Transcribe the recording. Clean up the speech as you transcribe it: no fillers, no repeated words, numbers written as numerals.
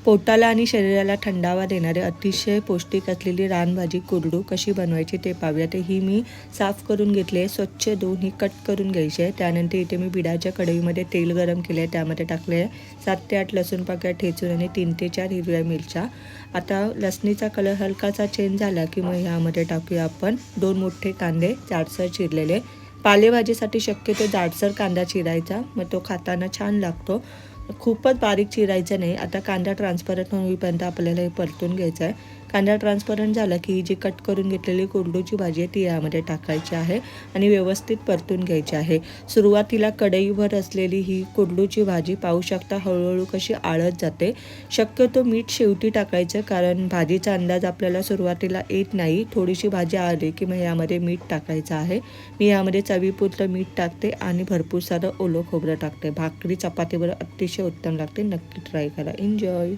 पोटाला आणि शरीराला थंडावा देणारे अतिशय पौष्टिक असलेली रानभाजी कोरडू कशी बनवायची ते पाहूया. तर ही मी साफ करून घेतली आहे, स्वच्छ धुवून ही कट करून घ्यायची आहे. त्यानंतर इथे मी बिडाच्या कढईमध्ये तेल गरम केले आहे, त्यामध्ये टाकले 7 ते 8 लसूण पाकळ्या ठेचून आणि 3 ते 4 हिरव्या मिरच्या. आता लसणीचा कलर हलकासा चेंज झाला की मग ह्यामध्ये टाकूया आपण 2 मोठे कांदे जाडसर चिरलेले. पालेभाजीसाठी शक्यतो जाडसर कांदा चिरायचा, मग तो खाताना छान लागतो. खूपच बारीक चिरायचं नाही. आता कांदा ट्रान्सपरंट होईपर्यंत आपल्याला हे परतून घ्यायचं आहे. कांदा ट्रान्सपरंट झाला की ही जी कट करून घेतलेली कोरडूची भाजी आहे ती यामध्ये टाकायची आहे आणि व्यवस्थित परतून घ्यायची आहे. सुरुवातीला कढईवर असलेली ही कोरडूची भाजी पाहू शकता हळूहळू कशी आळत जाते. शक्यतो मीठ शेवटी टाकायचं, कारण भाजीचा अंदाज आपल्याला सुरुवातीला येत नाही. थोडीशी भाजी आली की मग यामध्ये मीठ टाकायचं आहे. मी यामध्ये चवीपुरतं मीठ टाकते आणि भरपूर सारं ओलं खोबरं टाकते. भाकरी चपातीवर अतिशय उत्तम लागते. नक्की ट्राय करा. एन्जॉय.